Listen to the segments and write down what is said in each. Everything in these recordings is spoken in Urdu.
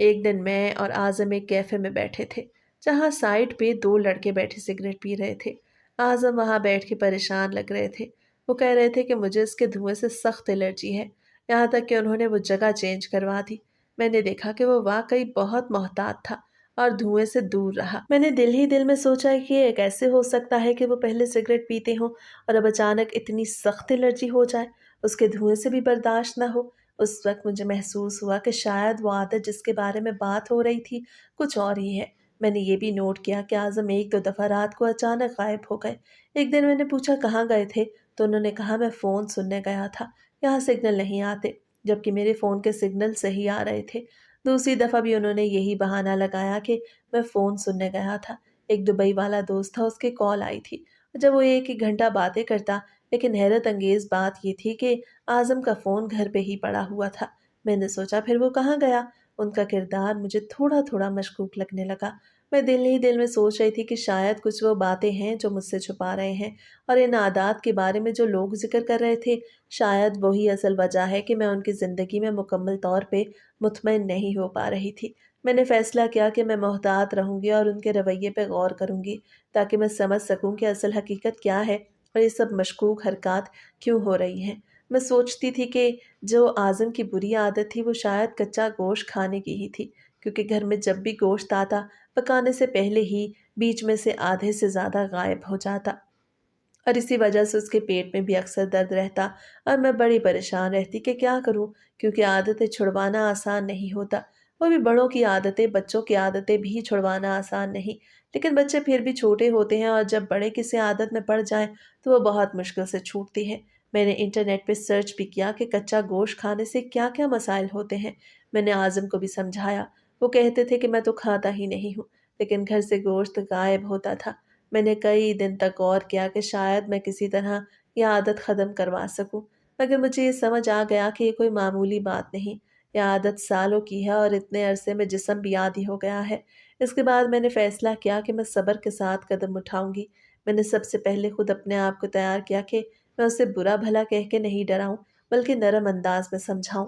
ایک دن میں اور اعظم ایک کیفے میں بیٹھے تھے جہاں سائڈ پہ دو لڑکے بیٹھے سگریٹ پی رہے تھے۔ اعظم وہاں بیٹھ کے پریشان لگ رہے تھے۔ وہ کہہ رہے تھے کہ مجھے اس کے دھوئیں سے سخت الرجی ہے، یہاں تک کہ انہوں نے وہ جگہ چینج کروا دی۔ میں نے دیکھا کہ وہ واقعی بہت محتاط تھا اور دھوئیں سے دور رہا۔ میں نے دل ہی دل میں سوچا کہ یہ کیسے ہو سکتا ہے کہ وہ پہلے سگریٹ پیتے ہوں اور اب اچانک اتنی سخت الرجی ہو جائے، اس کے دھوئیں سے بھی برداشت نہ ہو۔ اس وقت مجھے محسوس ہوا کہ شاید وہ عادت جس کے بارے میں بات ہو رہی تھی کچھ اور ہی ہے۔ میں نے یہ بھی نوٹ کیا کہ اعظم ایک دو دفعہ رات کو اچانک غائب ہو گئے۔ ایک دن میں نے پوچھا کہاں گئے تھے تو انہوں نے کہا میں فون سننے گیا تھا، یہاں سگنل نہیں آتے، جبکہ میرے فون کے سگنل صحیح آ رہے تھے۔ دوسری دفعہ بھی انہوں نے یہی بہانہ لگایا کہ میں فون سننے گیا تھا۔ ایک دبئی والا دوست تھا، اس کی کال آئی تھی۔ جب وہ ایک ایک گھنٹہ باتیں کرتا، لیکن حیرت انگیز بات یہ تھی کہ اعظم کا فون گھر پہ ہی پڑا ہوا تھا۔ میں نے سوچا پھر وہ کہاں گیا؟ ان کا کردار مجھے تھوڑا تھوڑا مشکوک لگنے لگا۔ میں دل ہی دل میں سوچ رہی تھی کہ شاید کچھ وہ باتیں ہیں جو مجھ سے چھپا رہے ہیں، اور ان عادات کے بارے میں جو لوگ ذکر کر رہے تھے شاید وہی اصل وجہ ہے کہ میں ان کی زندگی میں مکمل طور پہ مطمئن نہیں ہو پا رہی تھی۔ میں نے فیصلہ کیا کہ میں محتاط رہوں گی اور ان کے رویے پہ غور کروں گی تاکہ میں سمجھ سکوں کہ اصل حقیقت کیا ہے اور یہ سب مشکوک حرکات کیوں ہو رہی ہیں۔ میں سوچتی تھی کہ جو اعظم کی بری عادت تھی وہ شاید کچا گوشت کھانے کی ہی تھی، کیونکہ گھر میں جب بھی گوشت آتا پکانے سے پہلے ہی بیچ میں سے آدھے سے زیادہ غائب ہو جاتا، اور اسی وجہ سے اس کے پیٹ میں بھی اکثر درد رہتا اور میں بڑی پریشان رہتی کہ کیا کروں، کیونکہ عادتیں چھڑوانا آسان نہیں ہوتا۔ وہ بھی بڑوں کی عادتیں، بچوں کی عادتیں بھی چھڑوانا آسان نہیں، لیکن بچے پھر بھی چھوٹے ہوتے ہیں اور جب بڑے کسی عادت میں پڑ جائیں تو وہ بہت مشکل سے چھوٹتی ہے۔ میں نے انٹرنیٹ پہ سرچ بھی کیا کہ کچا گوشت کھانے سے کیا کیا مسائل ہوتے ہیں۔ میں نے اعظم کو بھی سمجھایا، وہ کہتے تھے کہ میں تو کھاتا ہی نہیں ہوں، لیکن گھر سے گوشت غائب ہوتا تھا۔ میں نے کئی دن تک غور کیا کہ شاید میں کسی طرح یہ عادت ختم کروا سکوں، مگر مجھے یہ سمجھ آ گیا کہ یہ کوئی معمولی بات نہیں، یہ عادت سالوں کی ہے اور اتنے عرصے میں جسم بھی عادی ہو گیا ہے۔ اس کے بعد میں نے فیصلہ کیا کہ میں صبر کے ساتھ قدم اٹھاؤں گی۔ میں نے سب سے پہلے خود اپنے آپ کو تیار کیا کہ میں اسے برا بھلا کہہ کے نہیں ڈراؤں، بلکہ نرم انداز میں سمجھاؤں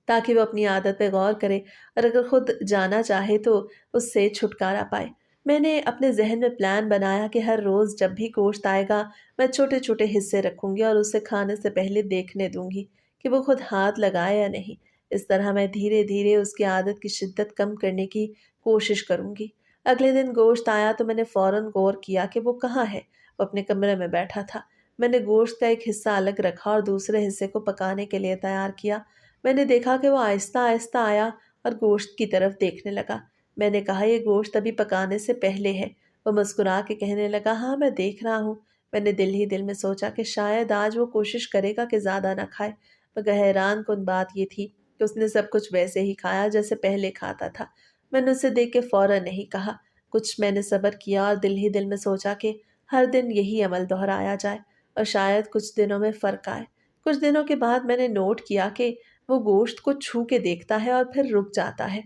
تاکہ وہ اپنی عادت پہ غور کرے اور اگر خود جانا چاہے تو اس سے چھٹکارا پائے۔ میں نے اپنے ذہن میں پلان بنایا کہ ہر روز جب بھی گوشت آئے گا میں چھوٹے چھوٹے حصے رکھوں گی اور اسے کھانے سے پہلے دیکھنے دوں گی کہ وہ خود ہاتھ لگائے یا نہیں۔ اس طرح میں دھیرے دھیرے اس کی عادت کی شدت کم کرنے کی کوشش کروں گی۔ اگلے دن گوشت آیا تو میں نے فوراً غور کیا کہ وہ کہاں ہے۔ وہ اپنے کمرے میں بیٹھا تھا۔ میں نے گوشت کا ایک حصہ الگ رکھا اور دوسرے حصے کو پکانے کے لیے تیار کیا۔ میں نے دیکھا کہ وہ آہستہ آہستہ آیا اور گوشت کی طرف دیکھنے لگا۔ میں نے کہا یہ گوشت ابھی پکانے سے پہلے ہے۔ وہ مسکرا کے کہنے لگا ہاں میں دیکھ رہا ہوں۔ میں نے دل ہی دل میں سوچا کہ شاید آج وہ کوشش کرے گا کہ زیادہ نہ کھائے، مگر حیران کن بات یہ تھی کہ اس نے سب کچھ ویسے ہی کھایا جیسے پہلے کھاتا تھا۔ میں نے اسے دیکھ کے فوراً نہیں کہا کچھ۔ میں نے صبر کیا اور دل ہی دل میں سوچا کہ ہر دن یہی عمل دہرایا جائے اور شاید کچھ دنوں میں فرق آئے۔ کچھ دنوں کے بعد میں نے نوٹ کیا کہ وہ گوشت کو چھو کے دیکھتا ہے اور پھر رک جاتا ہے۔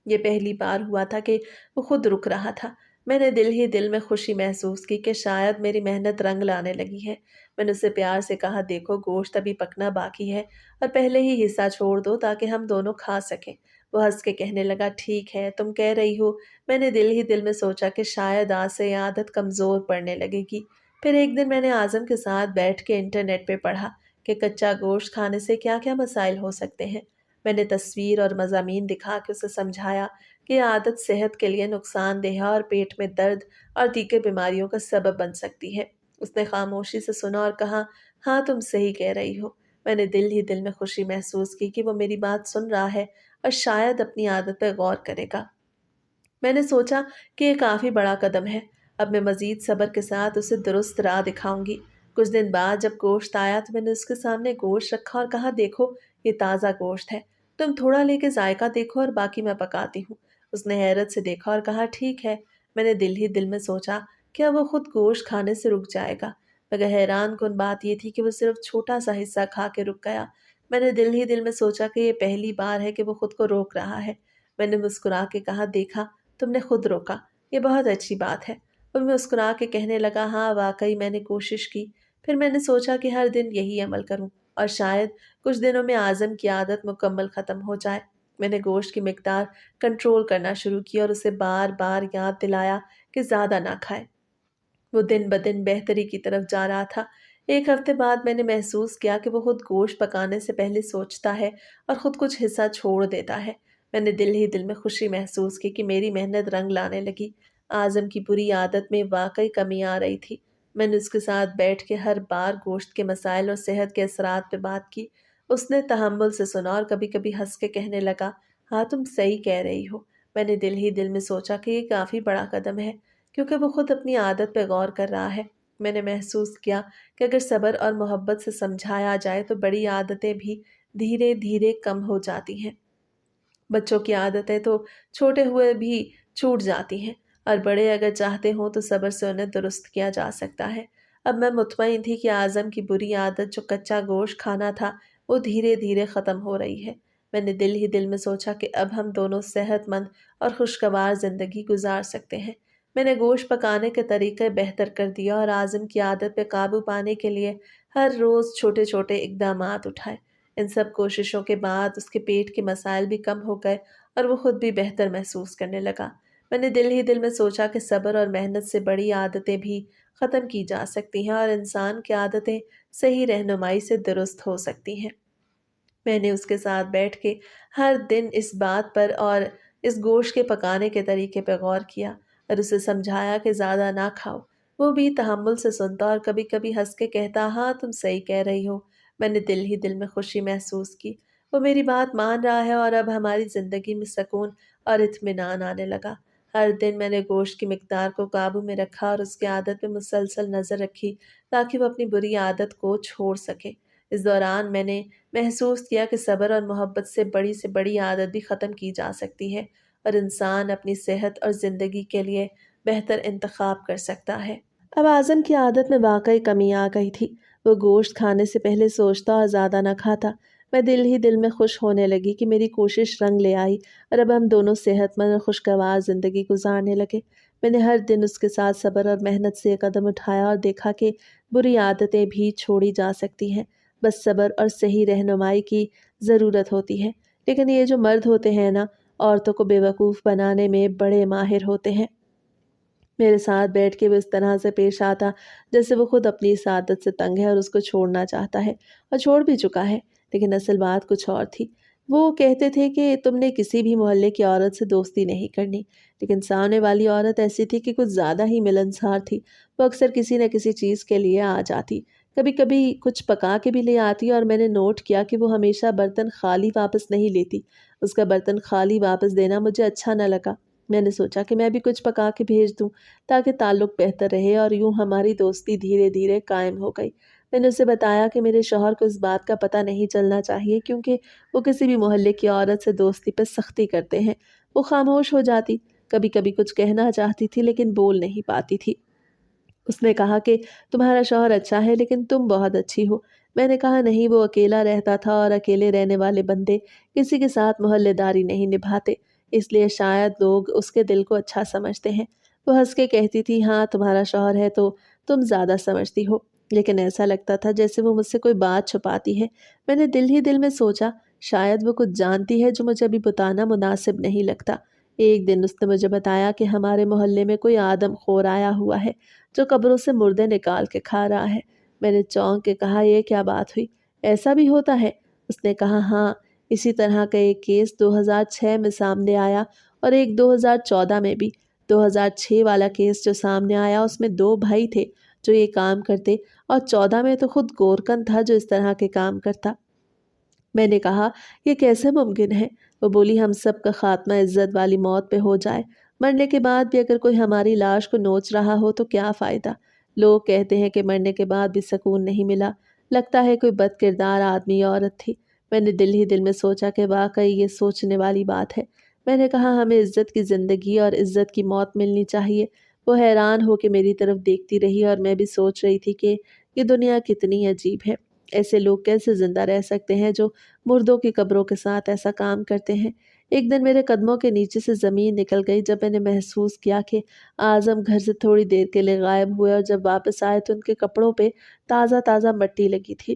یہ پہلی بار ہوا تھا کہ وہ خود رک رہا تھا۔ میں نے دل ہی دل میں خوشی محسوس کی کہ شاید میری محنت رنگ لانے لگی ہے۔ میں نے اسے پیار سے کہا دیکھو گوشت ابھی پکنا باقی ہے اور پہلے ہی حصہ چھوڑ دو تاکہ ہم دونوں کھا سکیں۔ وہ ہنس کے کہنے لگا ٹھیک ہے تم کہہ رہی ہو۔ میں نے دل ہی دل میں سوچا کہ شاید آج سے یہ عادت کمزور پڑنے لگے گی۔ پھر ایک دن میں نے اعظم کے ساتھ بیٹھ کے انٹرنیٹ پہ پڑھا کہ کچا گوشت کھانے سے کیا کیا مسائل ہو سکتے ہیں۔ میں نے تصویر اور مضامین دکھا کے اسے سمجھایا کہ یہ عادت صحت کے لیے نقصان دہ ہے اور پیٹ میں درد اور دیگر بیماریوں کا سبب بن سکتی ہے۔ اس نے خاموشی سے سنا اور کہا ہاں تم صحیح کہہ رہی ہو۔ میں نے دل ہی دل میں خوشی محسوس کی کہ وہ میری بات سن رہا ہے اور شاید اپنی عادت پہ غور کرے گا۔ میں نے سوچا کہ یہ کافی بڑا قدم ہے۔ اب میں مزید صبر کے ساتھ اسے درست راہ دکھاؤں گی۔ کچھ دن بعد جب گوشت آیا تو میں نے اس کے سامنے گوشت رکھا اور کہا دیکھو یہ تازہ گوشت ہے، تم تھوڑا لے کے ذائقہ دیکھو اور باقی میں پکاتی ہوں۔ اس نے حیرت سے دیکھا اور کہا ٹھیک ہے۔ میں نے دل ہی دل میں سوچا کیا وہ خود گوشت کھانے سے رک جائے گا، مگر حیران کن بات یہ تھی کہ وہ صرف چھوٹا سا حصہ کھا کے رک گیا۔ میں نے دل ہی دل میں سوچا کہ یہ پہلی بار ہے کہ وہ خود کو روک رہا ہے۔ میں نے مسکرا کے کہا دیکھا تم نے خود روکا، یہ بہت اچھی بات ہے۔ اور مسکرا کے کہنے لگا ہاں واقعی میں نے کوشش کی۔ پھر میں نے سوچا کہ ہر دن یہی عمل کروں اور شاید کچھ دنوں میں اعظم کی عادت مکمل ختم ہو جائے۔ میں نے گوشت کی مقدار کنٹرول کرنا شروع کی اور اسے بار بار یاد دلایا کہ زیادہ نہ کھائے۔ وہ دن بدن بہتری کی طرف جا رہا تھا۔ ایک ہفتے بعد میں نے محسوس کیا کہ وہ خود گوشت پکانے سے پہلے سوچتا ہے اور خود کچھ حصہ چھوڑ دیتا ہے۔ میں نے دل ہی دل میں خوشی محسوس کی کہ میری محنت رنگ لانے لگی۔ اعظم کی بری عادت میں واقعی کمی آ رہی تھی۔ میں نے اس کے ساتھ بیٹھ کے ہر بار گوشت کے مسائل اور صحت کے اثرات پہ بات کی۔ اس نے تحمل سے سنا اور کبھی کبھی ہنس کے کہنے لگا، ہاں تم صحیح کہہ رہی ہو۔ میں نے دل ہی دل میں سوچا کہ یہ کافی بڑا قدم ہے، کیونکہ وہ خود اپنی عادت پہ غور کر رہا ہے۔ میں نے محسوس کیا کہ اگر صبر اور محبت سے سمجھایا جائے تو بڑی عادتیں بھی دھیرے دھیرے کم ہو جاتی ہیں۔ بچوں کی عادتیں تو چھوٹے ہوئے بھی چھوٹ جاتی ہیں، اور بڑے اگر چاہتے ہوں تو صبر سے انہیں درست کیا جا سکتا ہے۔ اب میں مطمئن تھی کہ اعظم کی بری عادت جو کچا گوشت کھانا تھا وہ دھیرے دھیرے ختم ہو رہی ہے۔ میں نے دل ہی دل میں سوچا کہ اب ہم دونوں صحت مند اور خوشگوار زندگی گزار سکتے ہیں۔ میں نے گوشت پکانے کے طریقے بہتر کر دیا اور اعظم کی عادت پہ قابو پانے کے لیے ہر روز چھوٹے چھوٹے اقدامات اٹھائے۔ ان سب کوششوں کے بعد اس کے پیٹ کے مسائل بھی کم ہو گئے اور وہ خود بھی بہتر محسوس کرنے لگا۔ میں نے دل ہی دل میں سوچا کہ صبر اور محنت سے بڑی عادتیں بھی ختم کی جا سکتی ہیں اور انسان کی عادتیں صحیح رہنمائی سے درست ہو سکتی ہیں۔ میں نے اس کے ساتھ بیٹھ کے ہر دن اس بات پر اور اس گوشت کے پکانے کے طریقے پہ غور کیا اور اسے سمجھایا کہ زیادہ نہ کھاؤ۔ وہ بھی تحمل سے سنتا اور کبھی کبھی ہنس کے کہتا، ہاں تم صحیح کہہ رہی ہو۔ میں نے دل ہی دل میں خوشی محسوس کی۔ وہ میری بات مان رہا ہے اور اب ہماری زندگی میں سکون اور اطمینان آنے لگا۔ ہر دن میں نے گوشت کی مقدار کو قابو میں رکھا اور اس کی عادت پہ مسلسل نظر رکھی تاکہ وہ اپنی بری عادت کو چھوڑ سکے۔ اس دوران میں نے محسوس کیا کہ صبر اور محبت سے بڑی عادت بھی ختم کی جا سکتی ہے اور انسان اپنی صحت اور زندگی کے لیے بہتر انتخاب کر سکتا ہے۔ اب اعظم کی عادت میں واقعی کمی آ گئی تھی۔ وہ گوشت کھانے سے پہلے سوچتا اور زیادہ نہ کھاتا۔ میں دل ہی دل میں خوش ہونے لگی کہ میری کوشش رنگ لے آئی اور اب ہم دونوں صحت مند اور خوشگوار زندگی گزارنے لگے۔ میں نے ہر دن اس کے ساتھ صبر اور محنت سے قدم اٹھایا اور دیکھا کہ بری عادتیں بھی چھوڑی جا سکتی ہیں۔ بس صبر اور صحیح رہنمائی کی ضرورت ہوتی ہے۔ لیکن یہ جو مرد ہوتے ہیں نا، عورتوں کو بیوقوف بنانے میں بڑے ماہر ہوتے ہیں۔ میرے ساتھ بیٹھ کے وہ اس طرح سے پیش آتا جیسے وہ خود اپنی اس عادت سے تنگ ہے اور اس کو چھوڑنا چاہتا ہے، اور چھوڑ بھی چکا ہے۔ لیکن اصل بات کچھ اور تھی۔ وہ کہتے تھے کہ تم نے کسی بھی محلے کی عورت سے دوستی نہیں کرنی، لیکن سامنے والی عورت ایسی تھی کہ کچھ زیادہ ہی ملنسار تھی۔ وہ اکثر کسی نہ کسی چیز کے لیے آ جاتی، کبھی کبھی کچھ پکا کے بھی لے آتی، اور میں نے نوٹ کیا کہ وہ ہمیشہ برتن خالی واپس نہیں لیتی۔ اس کا برتن خالی واپس دینا مجھے اچھا نہ لگا۔ میں نے سوچا کہ میں بھی کچھ پکا کے بھیج دوں تاکہ تعلق بہتر رہے، اور یوں ہماری دوستی دھیرے دھیرے قائم ہو گئی۔ میں نے اسے بتایا کہ میرے شوہر کو اس بات کا پتہ نہیں چلنا چاہیے، کیونکہ وہ کسی بھی محلے کی عورت سے دوستی پہ سختی کرتے ہیں۔ وہ خاموش ہو جاتی، کبھی کبھی کچھ کہنا چاہتی تھی لیکن بول نہیں پاتی تھی۔ اس نے کہا کہ تمہارا شوہر اچھا ہے لیکن تم بہت اچھی ہو۔ میں نے کہا نہیں، وہ اکیلا رہتا تھا اور اکیلے رہنے والے بندے کسی کے ساتھ محلے داری نہیں نبھاتے، اس لیے شاید لوگ اس کے دل کو اچھا سمجھتے ہیں۔ وہ ہنس کے کہتی تھی، ہاں تمہارا شوہر ہے تو تم زیادہ سمجھتی ہو، لیکن ایسا لگتا تھا جیسے وہ مجھ سے کوئی بات چھپاتی ہے۔ میں نے دل ہی دل میں سوچا شاید وہ کچھ جانتی ہے جو مجھے ابھی بتانا مناسب نہیں لگتا۔ ایک دن اس نے مجھے بتایا کہ ہمارے محلے میں کوئی آدم خور آیا ہوا ہے جو قبروں سے مردے نکال کے کھا رہا ہے۔ میں نے چونک کے کہا، یہ کیا بات ہوئی؟ ایسا بھی ہوتا ہے؟ اس نے کہا، ہاں، اسی طرح کا ایک کیس 2006 میں سامنے آیا اور ایک 2014 میں بھی۔ 2006 والا کیس جو سامنے آیا اس میں 2 بھائی تھے جو یہ کام کرتے، اور 14 میں تو خود گورکن تھا جو اس طرح کے کام کرتا۔ میں نے کہا، یہ کیسے ممکن ہے؟ وہ بولی، ہم سب کا خاتمہ عزت والی موت پہ ہو جائے، مرنے کے بعد بھی اگر کوئی ہماری لاش کو نوچ رہا ہو تو کیا فائدہ؟ لوگ کہتے ہیں کہ مرنے کے بعد بھی سکون نہیں ملا، لگتا ہے کوئی بد کردار آدمی یا عورت تھی۔ میں نے دل ہی دل میں سوچا کہ واقعی یہ سوچنے والی بات ہے۔ میں نے کہا، ہمیں عزت کی زندگی اور عزت کی موت ملنی چاہیے۔ وہ حیران ہو کے میری طرف دیکھتی رہی اور میں بھی سوچ رہی تھی کہ یہ دنیا کتنی عجیب ہے۔ ایسے لوگ کیسے زندہ رہ سکتے ہیں جو مردوں کی قبروں کے ساتھ ایسا کام کرتے ہیں؟ ایک دن میرے قدموں کے نیچے سے زمین نکل گئی جب میں نے محسوس کیا کہ اعظم گھر سے تھوڑی دیر کے لیے غائب ہوئے، اور جب واپس آئے تو ان کے کپڑوں پہ تازہ تازہ مٹی لگی تھی۔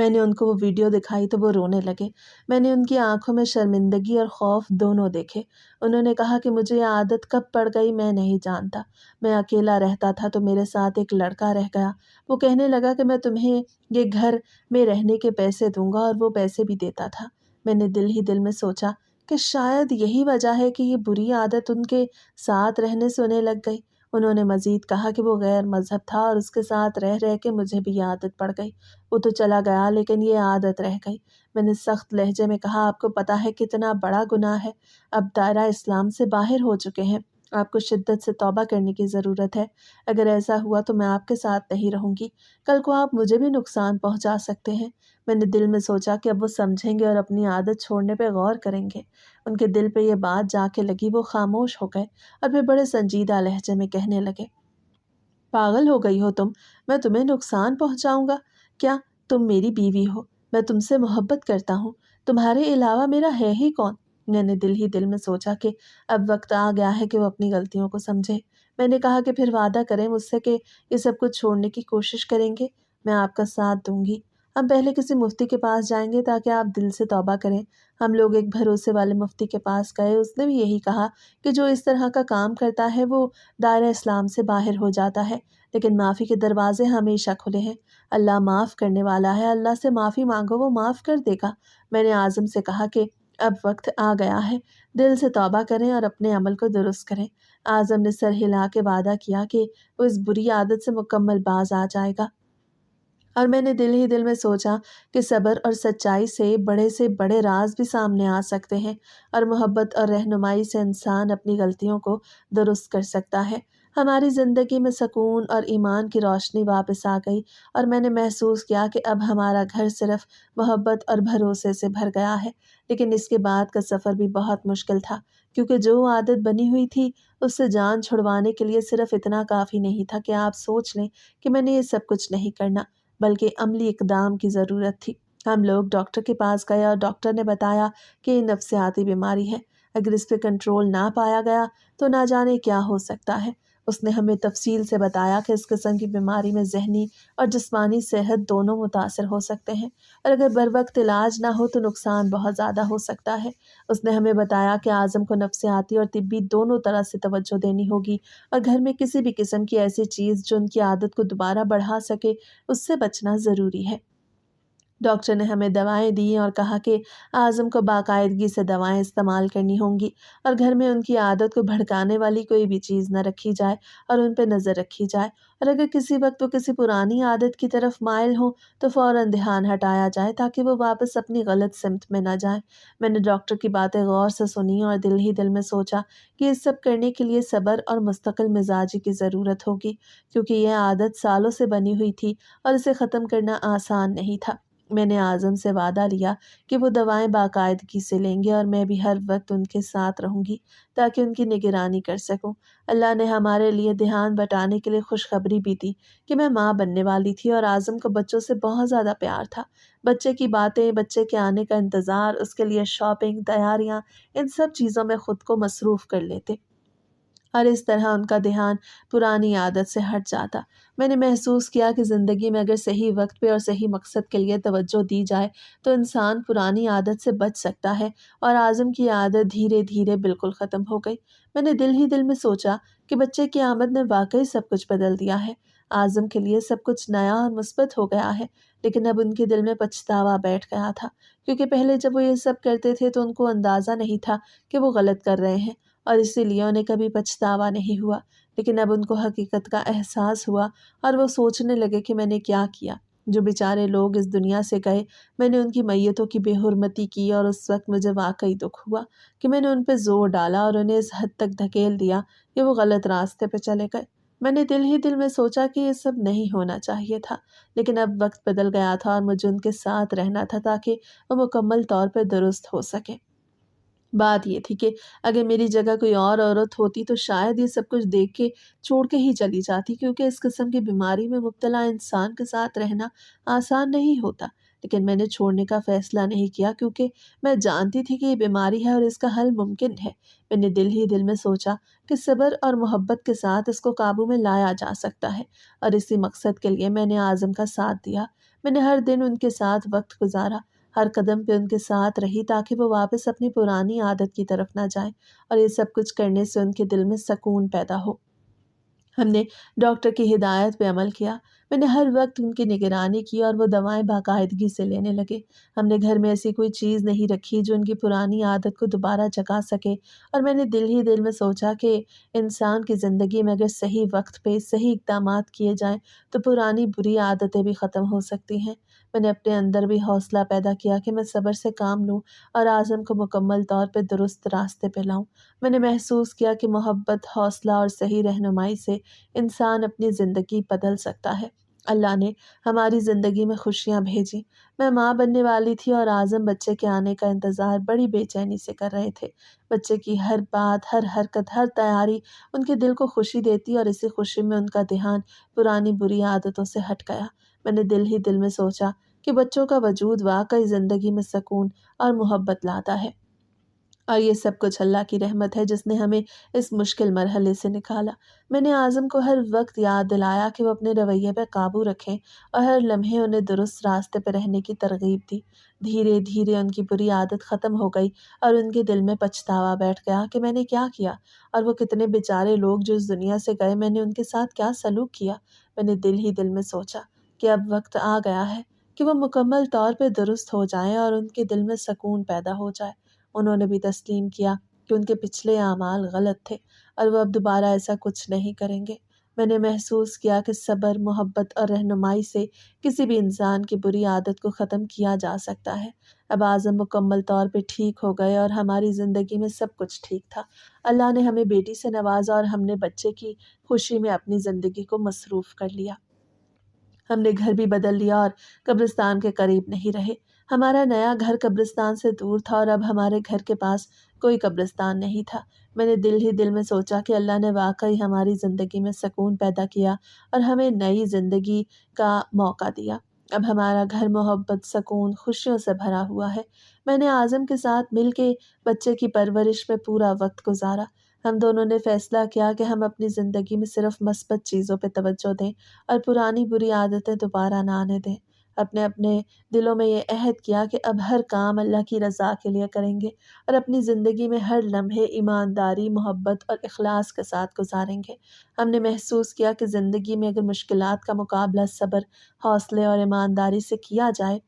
میں نے ان کو وہ ویڈیو دکھائی تو وہ رونے لگے۔ میں نے ان کی آنکھوں میں شرمندگی اور خوف دونوں دیکھے۔ انہوں نے کہا کہ مجھے یہ عادت کب پڑ گئی میں نہیں جانتا۔ میں اکیلا رہتا تھا تو میرے ساتھ ایک لڑکا رہ گیا۔ وہ کہنے لگا کہ میں تمہیں یہ گھر میں رہنے کے پیسے دوں گا، اور وہ پیسے بھی دیتا تھا۔ میں نے دل ہی دل میں سوچا کہ شاید یہی وجہ ہے کہ یہ بری عادت ان کے ساتھ رہنے سے انہیں لگ گئی۔ انہوں نے مزید کہا کہ وہ غیر مذہب تھا اور اس کے ساتھ رہ رہ کے مجھے بھی یہ عادت پڑ گئی۔ وہ تو چلا گیا لیکن یہ عادت رہ گئی۔ میں نے سخت لہجے میں کہا، آپ کو پتہ ہے کتنا بڑا گناہ ہے؟ اب دائرہ اسلام سے باہر ہو چکے ہیں۔ آپ کو شدت سے توبہ کرنے کی ضرورت ہے۔ اگر ایسا ہوا تو میں آپ کے ساتھ نہیں رہوں گی۔ کل کو آپ مجھے بھی نقصان پہنچا سکتے ہیں۔ میں نے دل میں سوچا کہ اب وہ سمجھیں گے اور اپنی عادت چھوڑنے پہ غور کریں گے۔ ان کے دل پہ یہ بات جا کے لگی، وہ خاموش ہو گئے اور پھر بڑے سنجیدہ لہجے میں کہنے لگے، پاگل ہو گئی ہو تم؟ میں تمہیں نقصان پہنچاؤں گا؟ کیا تم میری بیوی ہو؟ میں تم سے محبت کرتا ہوں۔ تمہارے علاوہ میرا ہے ہی کون؟ میں نے دل ہی دل میں سوچا کہ اب وقت آ گیا ہے کہ وہ اپنی غلطیوں کو سمجھے۔ میں نے کہا کہ پھر وعدہ کریں مجھ سے کہ یہ سب کچھ چھوڑنے کی کوشش کریں گے۔ میں آپ کا ساتھ دوں گی۔ ہم پہلے کسی مفتی کے پاس جائیں گے تاکہ آپ دل سے توبہ کریں۔ ہم لوگ ایک بھروسے والے مفتی کے پاس گئے۔ اس نے بھی یہی کہا کہ جو اس طرح کا کام کرتا ہے وہ دائرہ اسلام سے باہر ہو جاتا ہے، لیکن معافی کے دروازے ہمیشہ کھلے ہیں۔ اللہ معاف کرنے والا ہے، اللہ سے معافی مانگو، وہ معاف کر دے گا۔ میں نے اعظم سے کہا کہ اب وقت آ گیا ہے، دل سے توبہ کریں اور اپنے عمل کو درست کریں۔ اعظم نے سر ہلا کے وعدہ کیا کہ وہ اس بری عادت سے مکمل باز آ جائے گا، اور میں نے دل ہی دل میں سوچا کہ صبر اور سچائی سے بڑے راز بھی سامنے آ سکتے ہیں، اور محبت اور رہنمائی سے انسان اپنی غلطیوں کو درست کر سکتا ہے۔ ہماری زندگی میں سکون اور ایمان کی روشنی واپس آ گئی، اور میں نے محسوس کیا کہ اب ہمارا گھر صرف محبت اور بھروسے سے بھر گیا ہے۔ لیکن اس کے بعد کا سفر بھی بہت مشکل تھا، کیونکہ جو عادت بنی ہوئی تھی اس سے جان چھڑوانے کے لیے صرف اتنا کافی نہیں تھا کہ آپ سوچ لیں کہ میں نے یہ سب کچھ نہیں کرنا، بلکہ عملی اقدام کی ضرورت تھی۔ ہم لوگ ڈاکٹر کے پاس گئے اور ڈاکٹر نے بتایا کہ یہ نفسیاتی بیماری ہے۔ اگر اس پہ کنٹرول نہ پایا گیا تو نہ جانے کیا ہو سکتا ہے۔ اس نے ہمیں تفصیل سے بتایا کہ اس قسم کی بیماری میں ذہنی اور جسمانی صحت دونوں متاثر ہو سکتے ہیں، اور اگر بروقت علاج نہ ہو تو نقصان بہت زیادہ ہو سکتا ہے۔ اس نے ہمیں بتایا کہ اعظم کو نفسیاتی اور طبی دونوں طرح سے توجہ دینی ہوگی، اور گھر میں کسی بھی قسم کی ایسی چیز جو ان کی عادت کو دوبارہ بڑھا سکے اس سے بچنا ضروری ہے۔ ڈاکٹر نے ہمیں دوائیں دیں اور کہا کہ اعظم کو باقاعدگی سے دوائیں استعمال کرنی ہوں گی، اور گھر میں ان کی عادت کو بھڑکانے والی کوئی بھی چیز نہ رکھی جائے اور ان پہ نظر رکھی جائے، اور اگر کسی وقت وہ کسی پرانی عادت کی طرف مائل ہوں تو فوراً دھیان ہٹایا جائے تاکہ وہ واپس اپنی غلط سمت میں نہ جائیں۔ میں نے ڈاکٹر کی باتیں غور سے سنی اور دل ہی دل میں سوچا کہ یہ سب کرنے کے لیے صبر اور مستقل مزاجی کی ضرورت ہوگی، کیونکہ یہ عادت سالوں سے بنی ہوئی تھی اور اسے ختم کرنا آسان نہیں تھا۔ میں نے اعظم سے وعدہ لیا کہ وہ دوائیں باقاعدگی سے لیں گے اور میں بھی ہر وقت ان کے ساتھ رہوں گی تاکہ ان کی نگرانی کر سکوں۔ اللہ نے ہمارے لیے دھیان بٹانے کے لیے خوشخبری بھی دی کہ میں ماں بننے والی تھی، اور اعظم کو بچوں سے بہت زیادہ پیار تھا۔ بچے کی باتیں، بچے کے آنے کا انتظار، اس کے لیے شاپنگ، تیاریاں، ان سب چیزوں میں خود کو مصروف کر لیتے، اور اس طرح ان کا دھیان پرانی عادت سے ہٹ جاتا۔ میں نے محسوس کیا کہ زندگی میں اگر صحیح وقت پہ اور صحیح مقصد کے لیے توجہ دی جائے تو انسان پرانی عادت سے بچ سکتا ہے، اور اعظم کی عادت دھیرے دھیرے بالکل ختم ہو گئی۔ میں نے دل ہی دل میں سوچا کہ بچے کی آمد نے واقعی سب کچھ بدل دیا ہے۔ اعظم کے لیے سب کچھ نیا اور مثبت ہو گیا ہے، لیکن اب ان کے دل میں پچھتاوا بیٹھ گیا تھا، کیونکہ پہلے جب وہ یہ سب کرتے تھے تو ان کو اندازہ نہیں تھا کہ وہ غلط کر رہے ہیں، اور اسی لیے انہیں کبھی پچھتاوا نہیں ہوا۔ لیکن اب ان کو حقیقت کا احساس ہوا اور وہ سوچنے لگے کہ میں نے کیا کیا۔ جو بیچارے لوگ اس دنیا سے گئے، میں نے ان کی میتوں کی بے حرمتی کی، اور اس وقت مجھے واقعی دکھ ہوا کہ میں نے ان پہ زور ڈالا اور انہیں اس حد تک دھکیل دیا کہ وہ غلط راستے پہ چلے گئے۔ میں نے دل ہی دل میں سوچا کہ یہ سب نہیں ہونا چاہیے تھا، لیکن اب وقت بدل گیا تھا اور مجھے ان کے ساتھ رہنا تھا تاکہ وہ مکمل طور پہ درست ہو سکے۔ بات یہ تھی کہ اگر میری جگہ کوئی اور عورت ہوتی تو شاید یہ سب کچھ دیکھ کے چھوڑ کے ہی چلی جاتی، کیونکہ اس قسم کی بیماری میں مبتلا انسان کے ساتھ رہنا آسان نہیں ہوتا۔ لیکن میں نے چھوڑنے کا فیصلہ نہیں کیا کیونکہ میں جانتی تھی کہ یہ بیماری ہے اور اس کا حل ممکن ہے۔ میں نے دل ہی دل میں سوچا کہ صبر اور محبت کے ساتھ اس کو قابو میں لایا جا سکتا ہے، اور اسی مقصد کے لیے میں نے اعظم کا ساتھ دیا۔ میں نے ہر دن ان کے ساتھ وقت گزارا، ہر قدم پہ ان کے ساتھ رہی تاکہ وہ واپس اپنی پرانی عادت کی طرف نہ جائیں، اور یہ سب کچھ کرنے سے ان کے دل میں سکون پیدا ہو۔ ہم نے ڈاکٹر کی ہدایت پہ عمل کیا، میں نے ہر وقت ان کی نگرانی کی اور وہ دوائیں باقاعدگی سے لینے لگے۔ ہم نے گھر میں ایسی کوئی چیز نہیں رکھی جو ان کی پرانی عادت کو دوبارہ جگا سکے، اور میں نے دل ہی دل میں سوچا کہ انسان کی زندگی میں اگر صحیح وقت پہ صحیح اقدامات کیے جائیں تو پرانی بری عادتیں بھی ختم ہو سکتی ہیں۔ میں نے اپنے اندر بھی حوصلہ پیدا کیا کہ میں صبر سے کام لوں اور اعظم کو مکمل طور پہ درست راستے پہ لاؤں۔ میں نے محسوس کیا کہ محبت، حوصلہ اور صحیح رہنمائی سے انسان اپنی زندگی بدل سکتا ہے۔ اللہ نے ہماری زندگی میں خوشیاں بھیجی۔ میں ماں بننے والی تھی اور اعظم بچے کے آنے کا انتظار بڑی بے چینی سے کر رہے تھے۔ بچے کی ہر بات، ہر حرکت، ہر تیاری ان کے دل کو خوشی دیتی، اور اسی خوشی میں ان کا دھیان پرانی بری عادتوں سے ہٹ گیا۔ میں نے دل ہی دل میں سوچا کہ بچوں کا وجود واقعی زندگی میں سکون اور محبت لاتا ہے، اور یہ سب کچھ اللہ کی رحمت ہے جس نے ہمیں اس مشکل مرحلے سے نکالا۔ میں نے اعظم کو ہر وقت یاد دلایا کہ وہ اپنے رویے پہ قابو رکھیں اور ہر لمحے انہیں درست راستے پہ رہنے کی ترغیب دی۔ دھیرے دھیرے ان کی بری عادت ختم ہو گئی اور ان کے دل میں پچھتاوا بیٹھ گیا کہ میں نے کیا کیا، اور وہ کتنے بیچارے لوگ جو اس دنیا سے گئے، میں نے ان کے ساتھ کیا سلوک کیا۔ میں نے دل ہی دل میں سوچا کہ اب وقت آ گیا ہے کہ وہ مکمل طور پہ درست ہو جائیں اور ان کے دل میں سکون پیدا ہو جائے۔ انہوں نے بھی تسلیم کیا کہ ان کے پچھلے اعمال غلط تھے اور وہ اب دوبارہ ایسا کچھ نہیں کریں گے۔ میں نے محسوس کیا کہ صبر، محبت اور رہنمائی سے کسی بھی انسان کی بری عادت کو ختم کیا جا سکتا ہے۔ اب اعظم مکمل طور پہ ٹھیک ہو گئے اور ہماری زندگی میں سب کچھ ٹھیک تھا۔ اللہ نے ہمیں بیٹی سے نوازا اور ہم نے بچے کی خوشی میں اپنی زندگی کو مصروف کر لیا۔ ہم نے گھر بھی بدل لیا اور قبرستان کے قریب نہیں رہے۔ ہمارا نیا گھر قبرستان سے دور تھا اور اب ہمارے گھر کے پاس کوئی قبرستان نہیں تھا۔ میں نے دل ہی دل میں سوچا کہ اللہ نے واقعی ہماری زندگی میں سکون پیدا کیا اور ہمیں نئی زندگی کا موقع دیا۔ اب ہمارا گھر محبت، سکون، خوشیوں سے بھرا ہوا ہے۔ میں نے اعظم کے ساتھ مل کے بچے کی پرورش میں پورا وقت گزارا۔ ہم دونوں نے فیصلہ کیا کہ ہم اپنی زندگی میں صرف مثبت چیزوں پہ توجہ دیں اور پرانی بری عادتیں دوبارہ نہ آنے دیں۔ اپنے دلوں میں یہ عہد کیا کہ اب ہر کام اللہ کی رضا کے لیے کریں گے اور اپنی زندگی میں ہر لمحے ایمانداری، محبت اور اخلاص کے ساتھ گزاریں گے۔ ہم نے محسوس کیا کہ زندگی میں اگر مشکلات کا مقابلہ صبر، حوصلے اور ایمانداری سے کیا جائے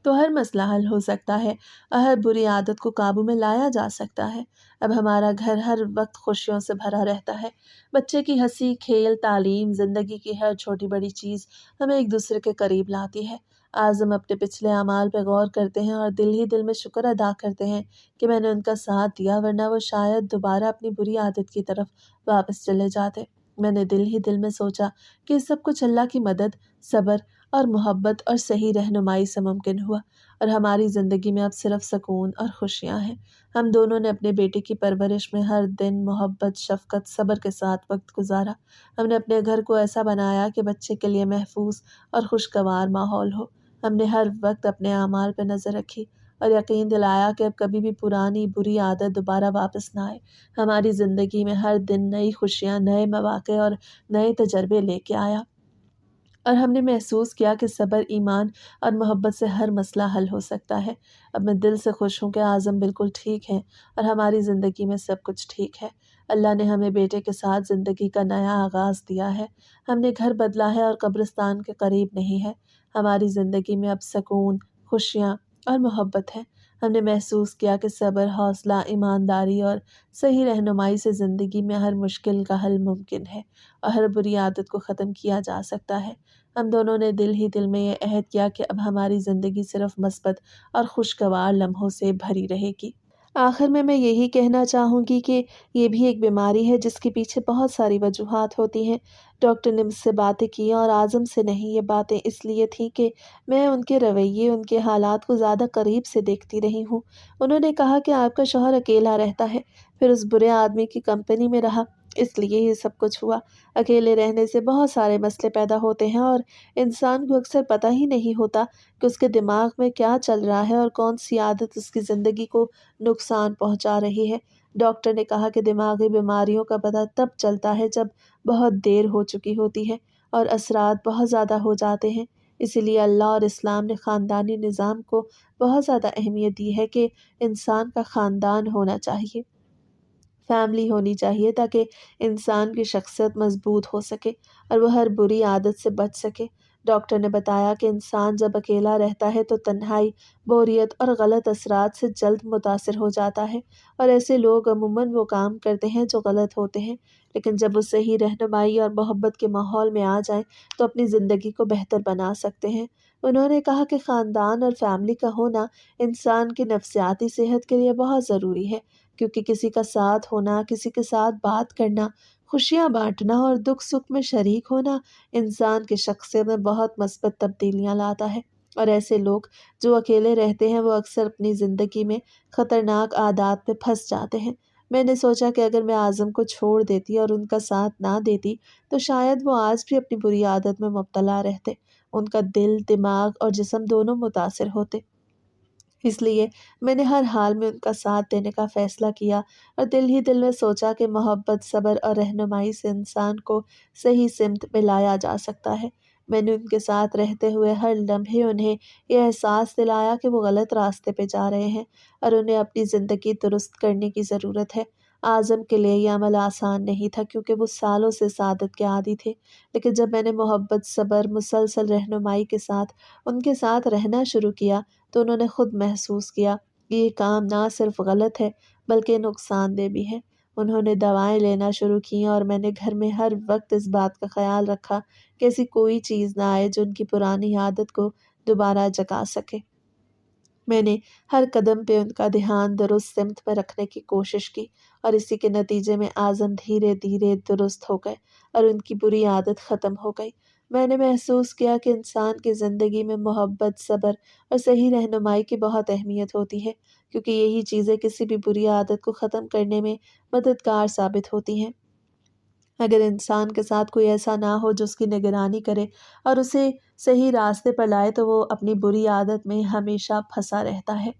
تو ہر مسئلہ حل ہو سکتا ہے اور ہر بری عادت کو قابو میں لایا جا سکتا ہے۔ اب ہمارا گھر ہر وقت خوشیوں سے بھرا رہتا ہے۔ بچے کی ہنسی، کھیل، تعلیم، زندگی کی ہر چھوٹی بڑی چیز ہمیں ایک دوسرے کے قریب لاتی ہے۔ اعظم اپنے پچھلے اعمال پہ غور کرتے ہیں اور دل ہی دل میں شکر ادا کرتے ہیں کہ میں نے ان کا ساتھ دیا، ورنہ وہ شاید دوبارہ اپنی بری عادت کی طرف واپس چلے جاتے۔ میں نے دل ہی دل میں سوچا کہ یہ سب کچھ اللہ کی مدد، صبر اور محبت اور صحیح رہنمائی سے ممکن ہوا، اور ہماری زندگی میں اب صرف سکون اور خوشیاں ہیں۔ ہم دونوں نے اپنے بیٹے کی پرورش میں ہر دن محبت، شفقت، صبر کے ساتھ وقت گزارا۔ ہم نے اپنے گھر کو ایسا بنایا کہ بچے کے لیے محفوظ اور خوشگوار ماحول ہو۔ ہم نے ہر وقت اپنے اعمال پہ نظر رکھی اور یقین دلایا کہ اب کبھی بھی پرانی بری عادت دوبارہ واپس نہ آئے۔ ہماری زندگی میں ہر دن نئی خوشیاں، نئے مواقع اور نئے تجربے لے کے آیا، اور ہم نے محسوس کیا کہ صبر، ایمان اور محبت سے ہر مسئلہ حل ہو سکتا ہے۔ اب میں دل سے خوش ہوں کہ اعظم بالکل ٹھیک ہیں اور ہماری زندگی میں سب کچھ ٹھیک ہے۔ اللہ نے ہمیں بیٹے کے ساتھ زندگی کا نیا آغاز دیا ہے۔ ہم نے گھر بدلا ہے اور قبرستان کے قریب نہیں ہے۔ ہماری زندگی میں اب سکون، خوشیاں اور محبت ہے۔ ہم نے محسوس کیا کہ صبر، حوصلہ، ایمانداری اور صحیح رہنمائی سے زندگی میں ہر مشکل کا حل ممکن ہے اور ہر بری عادت کو ختم کیا جا سکتا ہے۔ ہم دونوں نے دل ہی دل میں یہ عہد کیا کہ اب ہماری زندگی صرف مثبت اور خوشگوار لمحوں سے بھری رہے گی۔ آخر میں یہی کہنا چاہوں گی کہ یہ بھی ایک بیماری ہے جس کے پیچھے بہت ساری وجوہات ہوتی ہیں۔ ڈاکٹر نے مجھ سے باتیں کی اور اعظم سے نہیں۔ یہ باتیں اس لیے تھیں کہ میں ان کے رویے، ان کے حالات کو زیادہ قریب سے دیکھتی رہی ہوں۔ انہوں نے کہا کہ آپ کا شوہر اکیلا رہتا ہے، پھر اس برے آدمی کی کمپنی میں رہا، اس لیے یہ سب کچھ ہوا۔ اکیلے رہنے سے بہت سارے مسئلے پیدا ہوتے ہیں اور انسان کو اکثر پتہ ہی نہیں ہوتا کہ اس کے دماغ میں کیا چل رہا ہے اور کون سی عادت اس کی زندگی کو نقصان پہنچا رہی ہے۔ ڈاکٹر نے کہا کہ دماغی بیماریوں کا پتہ تب چلتا ہے جب بہت دیر ہو چکی ہوتی ہے اور اثرات بہت زیادہ ہو جاتے ہیں۔ اسی لیے اللہ اور اسلام نے خاندانی نظام کو بہت زیادہ اہمیت دی ہے کہ انسان کا خاندان ہونا چاہیے، فیملی ہونی چاہیے، تاکہ انسان کی شخصیت مضبوط ہو سکے اور وہ ہر بری عادت سے بچ سکے۔ ڈاکٹر نے بتایا کہ انسان جب اکیلا رہتا ہے تو تنہائی، بوریت اور غلط اثرات سے جلد متاثر ہو جاتا ہے، اور ایسے لوگ عموماً وہ کام کرتے ہیں جو غلط ہوتے ہیں، لیکن جب وہ صحیح رہنمائی اور محبت کے ماحول میں آ جائیں تو اپنی زندگی کو بہتر بنا سکتے ہیں۔ انہوں نے کہا کہ خاندان اور فیملی کا ہونا انسان کی نفسیاتی صحت کے لیے بہت ضروری ہے، کیونکہ کسی کا ساتھ ہونا، کسی کے ساتھ بات کرنا، خوشیاں بانٹنا اور دکھ سکھ میں شریک ہونا انسان کی شخصیت میں بہت مثبت تبدیلیاں لاتا ہے۔ اور ایسے لوگ جو اکیلے رہتے ہیں وہ اکثر اپنی زندگی میں خطرناک عادات میں پھنس جاتے ہیں۔ میں نے سوچا کہ اگر میں اعظم کو چھوڑ دیتی اور ان کا ساتھ نہ دیتی تو شاید وہ آج بھی اپنی بری عادت میں مبتلا رہتے، ان کا دل، دماغ اور جسم دونوں متاثر ہوتے۔ اس لیے میں نے ہر حال میں ان کا ساتھ دینے کا فیصلہ کیا اور دل ہی دل میں سوچا کہ محبت، صبر اور رہنمائی سے انسان کو صحیح سمت میں لایا جا سکتا ہے۔ میں نے ان کے ساتھ رہتے ہوئے ہر لمحے انہیں یہ احساس دلایا کہ وہ غلط راستے پہ جا رہے ہیں اور انہیں اپنی زندگی درست کرنے کی ضرورت ہے۔ اعظم کے لیے یہ عمل آسان نہیں تھا کیونکہ وہ سالوں سے سعادت کے عادی تھے، لیکن جب میں نے محبت، صبر، مسلسل رہنمائی کے ساتھ ان کے ساتھ رہنا شروع کیا تو انہوں نے خود محسوس کیا کہ یہ کام نہ صرف غلط ہے بلکہ نقصان دہ بھی ہے۔ انہوں نے دوائیں لینا شروع کیں اور میں نے گھر میں ہر وقت اس بات کا خیال رکھا کہ ایسی کوئی چیز نہ آئے جو ان کی پرانی عادت کو دوبارہ جگا سکے۔ میں نے ہر قدم پہ ان کا دھیان درست سمت میں رکھنے کی کوشش کی اور اسی کے نتیجے میں اعظم دھیرے دھیرے درست ہو گئے اور ان کی بری عادت ختم ہو گئی۔ میں نے محسوس کیا کہ انسان کی زندگی میں محبت، صبر اور صحیح رہنمائی کی بہت اہمیت ہوتی ہے، کیونکہ یہی چیزیں کسی بھی بری عادت کو ختم کرنے میں مددگار ثابت ہوتی ہیں۔ اگر انسان کے ساتھ کوئی ایسا نہ ہو جو اس کی نگرانی کرے اور اسے صحیح راستے پر لائے تو وہ اپنی بری عادت میں ہمیشہ پھنسا رہتا ہے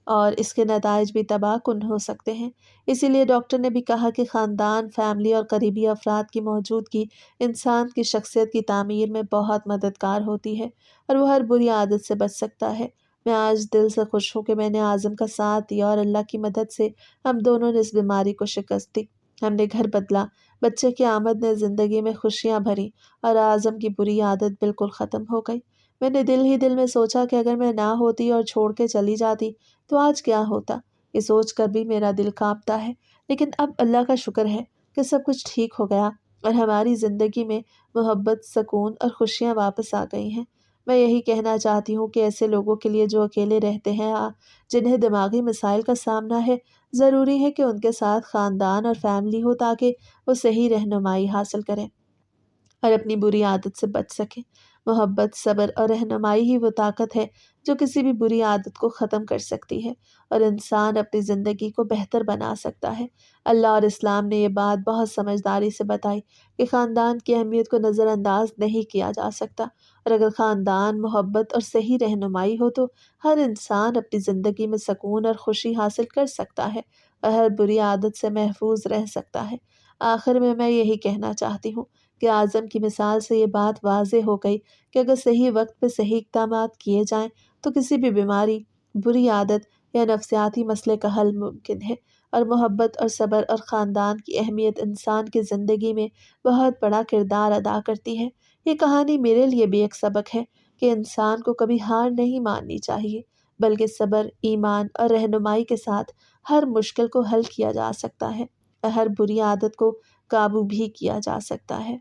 اور اس کے نتائج بھی تباہ کن ہو سکتے ہیں۔ اسی لیے ڈاکٹر نے بھی کہا کہ خاندان، فیملی اور قریبی افراد کی موجودگی انسان کی شخصیت کی تعمیر میں بہت مددگار ہوتی ہے اور وہ ہر بری عادت سے بچ سکتا ہے۔ میں آج دل سے خوش ہوں کہ میں نے اعظم کا ساتھ دیا اور اللہ کی مدد سے ہم دونوں نے اس بیماری کو شکست دی۔ ہم نے گھر بدلا، بچے کی آمد نے زندگی میں خوشیاں بھری اور اعظم کی بری عادت بالکل ختم ہو گئی۔ میں نے دل ہی دل میں سوچا کہ اگر میں نہ ہوتی اور چھوڑ کے چلی جاتی تو آج کیا ہوتا۔ یہ سوچ کر بھی میرا دل کانپتا ہے، لیکن اب اللہ کا شکر ہے کہ سب کچھ ٹھیک ہو گیا اور ہماری زندگی میں محبت، سکون اور خوشیاں واپس آ گئی ہیں۔ میں یہی کہنا چاہتی ہوں کہ ایسے لوگوں کے لیے جو اکیلے رہتے ہیں، جنہیں دماغی مسائل کا سامنا ہے، ضروری ہے کہ ان کے ساتھ خاندان اور فیملی ہو تاکہ وہ صحیح رہنمائی حاصل کریں اور اپنی بری عادت سے بچ سکیں۔ محبت، صبر اور رہنمائی ہی وہ طاقت ہے جو کسی بھی بری عادت کو ختم کر سکتی ہے اور انسان اپنی زندگی کو بہتر بنا سکتا ہے۔ اللہ اور اسلام نے یہ بات بہت سمجھداری سے بتائی کہ خاندان کی اہمیت کو نظر انداز نہیں کیا جا سکتا، اور اگر خاندان، محبت اور صحیح رہنمائی ہو تو ہر انسان اپنی زندگی میں سکون اور خوشی حاصل کر سکتا ہے اور ہر بری عادت سے محفوظ رہ سکتا ہے۔ آخر میں یہی کہنا چاہتی ہوں کہ اعظم کی مثال سے یہ بات واضح ہو گئی کہ اگر صحیح وقت پہ صحیح اقدامات کیے جائیں تو کسی بھی بیماری، بری عادت یا نفسیاتی مسئلے کا حل ممکن ہے، اور محبت اور صبر اور خاندان کی اہمیت انسان کی زندگی میں بہت بڑا کردار ادا کرتی ہے۔ یہ کہانی میرے لیے بھی ایک سبق ہے کہ انسان کو کبھی ہار نہیں ماننی چاہیے، بلکہ صبر، ایمان اور رہنمائی کے ساتھ ہر مشکل کو حل کیا جا سکتا ہے اور ہر بری عادت کو قابو بھی کیا جا سکتا ہے۔